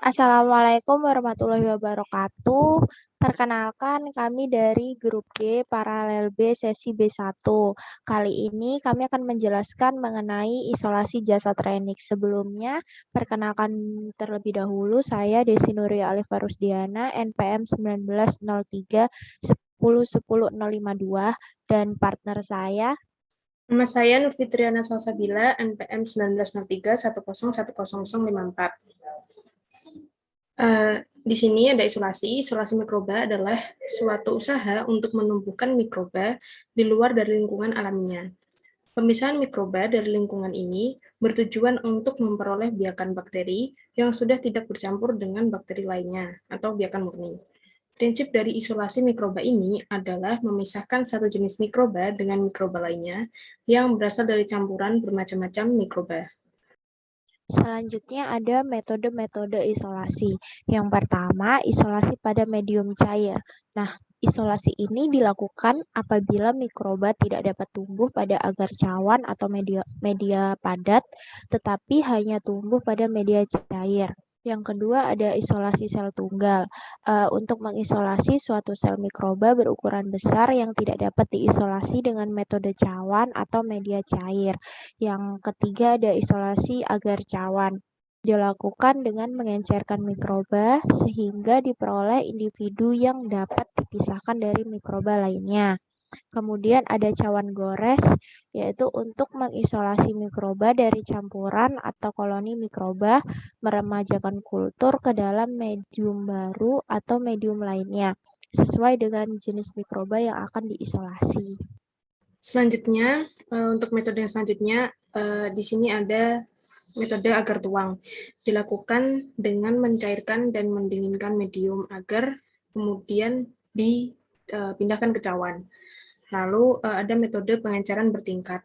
Assalamualaikum warahmatullahi wabarakatuh. Perkenalkan kami dari grup G Paralel B sesi B1. Kali ini kami akan menjelaskan mengenai isolasi jasad Renik. Sebelumnya, perkenalkan terlebih dahulu saya Desi Nuria Alifa Rusdiana, NPM 1903 10 10 052 dan partner saya. Nama saya Nurfitriana Salsabila, NPM 1903 10101054. Di sini ada isolasi. Isolasi mikroba adalah suatu usaha untuk menumbuhkan mikroba di luar dari lingkungan alaminya. Pemisahan mikroba dari lingkungan ini bertujuan untuk memperoleh biakan bakteri yang sudah tidak bercampur dengan bakteri lainnya atau biakan murni. Prinsip dari isolasi mikroba ini adalah memisahkan satu jenis mikroba dengan mikroba lainnya yang berasal dari campuran bermacam-macam mikroba. Selanjutnya ada metode-metode isolasi. Yang pertama, isolasi pada medium cair. Nah, isolasi ini dilakukan apabila mikroba tidak dapat tumbuh pada agar cawan atau media padat, tetapi hanya tumbuh pada media cair. Yang kedua ada isolasi sel tunggal. Untuk mengisolasi suatu sel mikroba berukuran besar yang tidak dapat diisolasi dengan metode cawan atau media cair. Yang ketiga ada isolasi agar cawan. Dilakukan dengan mengencerkan mikroba sehingga diperoleh individu yang dapat dipisahkan dari mikroba lainnya. Kemudian ada cawan gores, yaitu untuk mengisolasi mikroba dari campuran atau koloni mikroba, meremajakan kultur ke dalam medium baru atau medium lainnya, sesuai dengan jenis mikroba yang akan diisolasi. Selanjutnya, untuk metode yang selanjutnya, di sini ada metode agar tuang. Dilakukan dengan mencairkan dan mendinginkan medium agar, kemudian dipindahkan ke cawan. Lalu ada metode pengenceran bertingkat,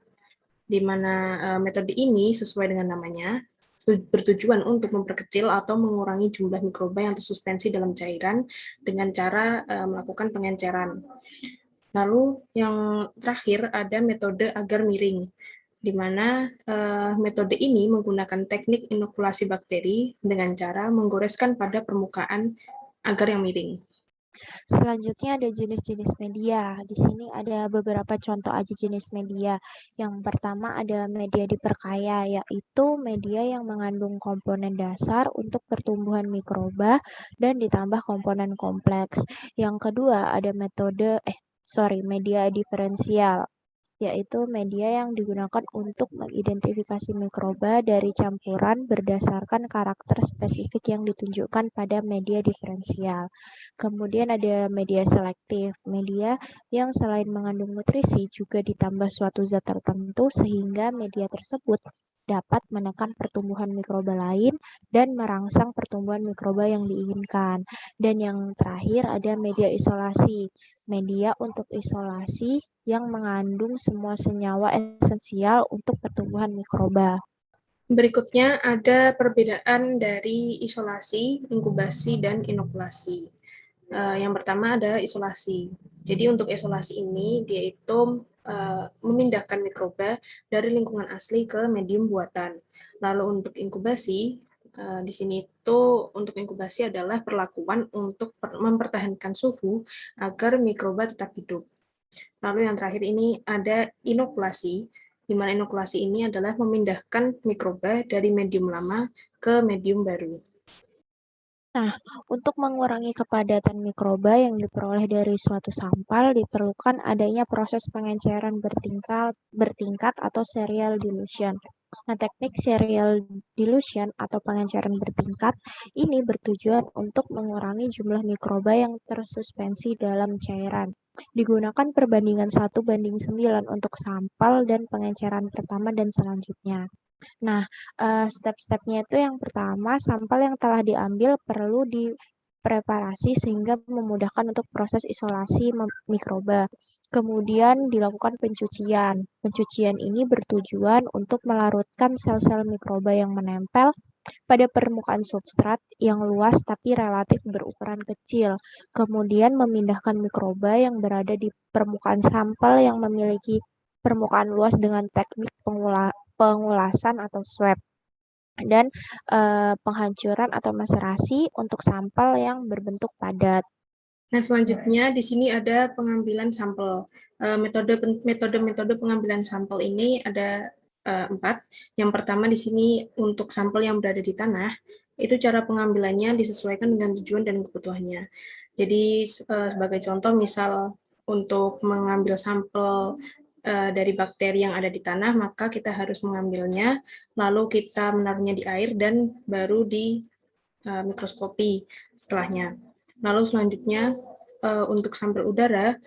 di mana metode ini sesuai dengan namanya, bertujuan untuk memperkecil atau mengurangi jumlah mikroba yang tersuspensi dalam cairan dengan cara melakukan pengenceran. Lalu yang terakhir ada metode agar miring, di mana metode ini menggunakan teknik inokulasi bakteri dengan cara menggoreskan pada permukaan agar yang miring. Selanjutnya ada jenis-jenis media. Di sini ada beberapa contoh aja jenis media. Yang pertama ada media diperkaya, yaitu media yang mengandung komponen dasar untuk pertumbuhan mikroba dan ditambah komponen kompleks. Yang kedua ada media diferensial, yaitu media yang digunakan untuk mengidentifikasi mikroba dari campuran berdasarkan karakter spesifik yang ditunjukkan pada media diferensial. Kemudian ada media selektif, media yang selain mengandung nutrisi juga ditambah suatu zat tertentu sehingga media tersebut dapat menekan pertumbuhan mikroba lain dan merangsang pertumbuhan mikroba yang diinginkan. Dan yang terakhir ada media isolasi, media untuk isolasi yang mengandung semua senyawa esensial untuk pertumbuhan mikroba. Berikutnya ada perbedaan dari isolasi, inkubasi, dan inokulasi. Yang pertama ada isolasi. Jadi untuk isolasi ini dia itu memindahkan mikroba dari lingkungan asli ke medium buatan. Lalu untuk inkubasi, di sini itu untuk inkubasi adalah perlakuan untuk mempertahankan suhu agar mikroba tetap hidup. Lalu yang terakhir ini ada inokulasi, di mana inokulasi ini adalah memindahkan mikroba dari medium lama ke medium baru. Nah, untuk mengurangi kepadatan mikroba yang diperoleh dari suatu sampel, diperlukan adanya proses pengenceran bertingkat atau serial dilution. Nah, teknik serial dilution atau pengenceran bertingkat ini bertujuan untuk mengurangi jumlah mikroba yang tersuspensi dalam cairan. Digunakan perbandingan 1:9 untuk sampel dan pengenceran pertama dan selanjutnya. Nah, step-stepnya itu yang pertama, sampel yang telah diambil perlu dipreparasi sehingga memudahkan untuk proses isolasi mikroba. Kemudian dilakukan pencucian. Pencucian ini bertujuan untuk melarutkan sel-sel mikroba yang menempel pada permukaan substrat yang luas tapi relatif berukuran kecil. Kemudian memindahkan mikroba yang berada di permukaan sampel yang memiliki permukaan luas dengan teknik pengulasan atau swab. dan penghancuran atau maserasi untuk sampel yang berbentuk padat. Nah, selanjutnya di sini ada pengambilan sampel. Metode pengambilan sampel ini ada 4. Yang pertama di sini untuk sampel yang berada di tanah, itu cara pengambilannya disesuaikan dengan tujuan dan kebutuhannya. Jadi sebagai contoh, misal untuk mengambil sampel dari bakteri yang ada di tanah, maka kita harus mengambilnya, lalu kita menaruhnya di air dan baru di mikroskopi setelahnya. Lalu selanjutnya untuk sampel udara,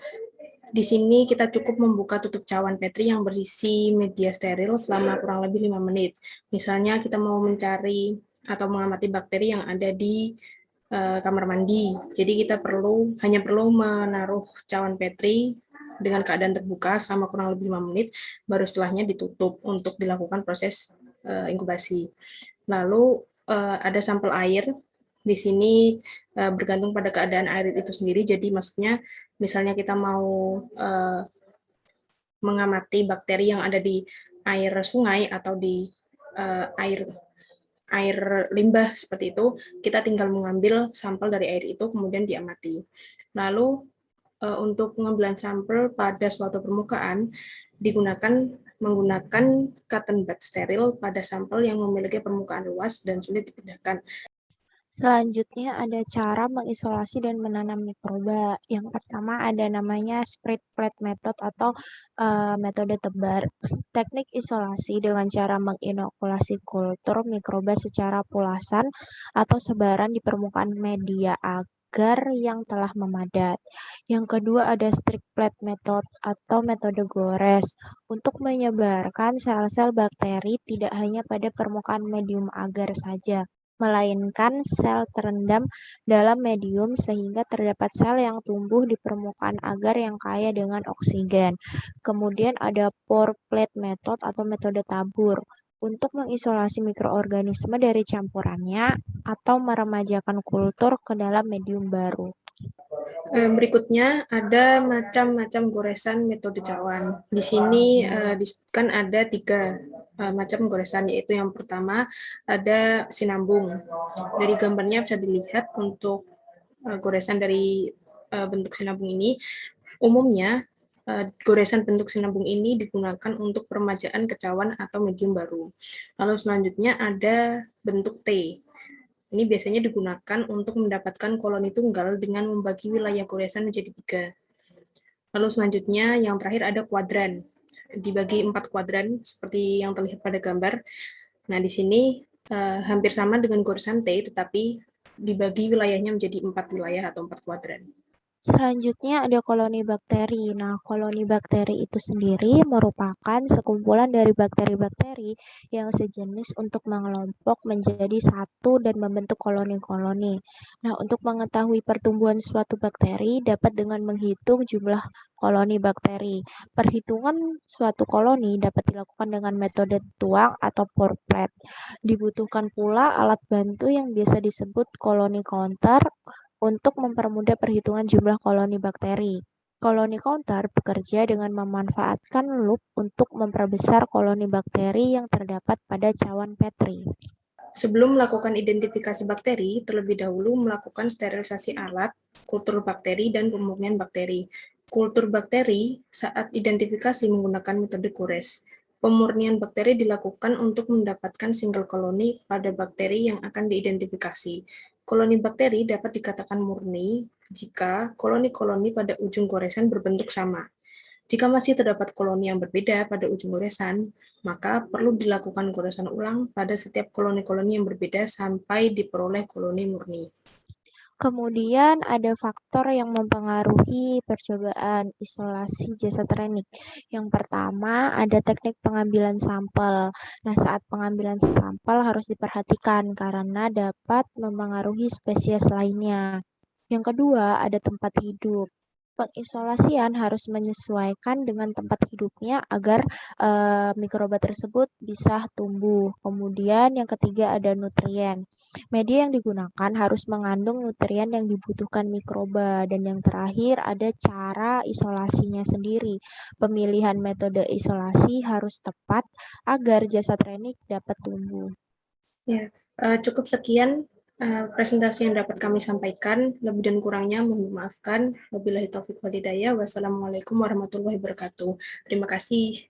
di sini kita cukup membuka tutup cawan Petri yang berisi media steril selama kurang lebih 5 menit. Misalnya kita mau mencari atau mengamati bakteri yang ada di kamar mandi. Jadi kita hanya perlu menaruh cawan Petri dengan keadaan terbuka selama kurang lebih 5 menit, baru setelahnya ditutup untuk dilakukan proses inkubasi. Lalu ada sampel air. Di sini bergantung pada keadaan air itu sendiri. Jadi maksudnya misalnya kita mau mengamati bakteri yang ada di air sungai atau di air air limbah seperti itu, kita tinggal mengambil sampel dari air itu kemudian diamati. Lalu untuk pengambilan sampel pada suatu permukaan digunakan menggunakan cotton bud steril pada sampel yang memiliki permukaan luas dan sulit dipindahkan. Selanjutnya ada cara mengisolasi dan menanam mikroba. Yang pertama ada namanya spread plate method atau metode tebar. Teknik isolasi dengan cara menginokulasi kultur mikroba secara pulasan atau sebaran di permukaan media agar yang telah memadat. Yang kedua ada strict plate method atau metode gores untuk menyebarkan sel-sel bakteri tidak hanya pada permukaan medium agar saja, melainkan sel terendam dalam medium sehingga terdapat sel yang tumbuh di permukaan agar yang kaya dengan oksigen. Kemudian ada pour plate method atau metode tabur untuk mengisolasi mikroorganisme dari campurannya atau meremajakan kultur ke dalam medium baru. Berikutnya ada macam-macam goresan metode cawan. Di sini disebutkan ada 3 macam goresan, yaitu yang pertama ada sinambung. Dari gambarnya bisa dilihat untuk goresan dari bentuk sinambung ini, umumnya goresan bentuk sinambung ini digunakan untuk peremajaan kecawan atau medium baru. Lalu selanjutnya ada bentuk T. Ini biasanya digunakan untuk mendapatkan koloni tunggal dengan membagi wilayah goresan menjadi 3. Lalu selanjutnya yang terakhir ada kuadran. Dibagi 4 kuadran seperti yang terlihat pada gambar. Nah, di sini hampir sama dengan goresan T, tetapi dibagi wilayahnya menjadi 4 wilayah atau 4 kuadran. Selanjutnya ada koloni bakteri. Nah, koloni bakteri itu sendiri merupakan sekumpulan dari bakteri-bakteri yang sejenis untuk mengelompok menjadi satu dan membentuk koloni-koloni. Nah, untuk mengetahui pertumbuhan suatu bakteri dapat dengan menghitung jumlah koloni bakteri. Perhitungan suatu koloni dapat dilakukan dengan metode tuang atau pour plate. Dibutuhkan pula alat bantu yang biasa disebut koloni counter untuk mempermudah perhitungan jumlah koloni bakteri. Koloni counter bekerja dengan memanfaatkan loop untuk memperbesar koloni bakteri yang terdapat pada cawan Petri. Sebelum melakukan identifikasi bakteri, terlebih dahulu melakukan sterilisasi alat, kultur bakteri, dan pemurnian bakteri. Kultur bakteri saat identifikasi menggunakan metode gores. Pemurnian bakteri dilakukan untuk mendapatkan single koloni pada bakteri yang akan diidentifikasi. Koloni bakteri dapat dikatakan murni jika koloni-koloni pada ujung goresan berbentuk sama. Jika masih terdapat koloni yang berbeda pada ujung goresan, maka perlu dilakukan goresan ulang pada setiap koloni-koloni yang berbeda sampai diperoleh koloni murni. Kemudian ada faktor yang mempengaruhi percobaan isolasi jasad renik. Yang pertama ada teknik pengambilan sampel. Nah, saat pengambilan sampel harus diperhatikan karena dapat mempengaruhi spesies lainnya. Yang kedua ada tempat hidup. Pengisolasian harus menyesuaikan dengan tempat hidupnya agar mikroba tersebut bisa tumbuh. Kemudian yang ketiga ada nutrien. Media yang digunakan harus mengandung nutrien yang dibutuhkan mikroba. Dan yang terakhir ada cara isolasinya sendiri. Pemilihan metode isolasi harus tepat agar jasad renik dapat tumbuh. Ya, cukup sekian presentasi yang dapat kami sampaikan. Lebih dan kurangnya mohon dimaafkan. Wabillahi taufiq walhidayah. Wassalamualaikum warahmatullahi wabarakatuh. Terima kasih.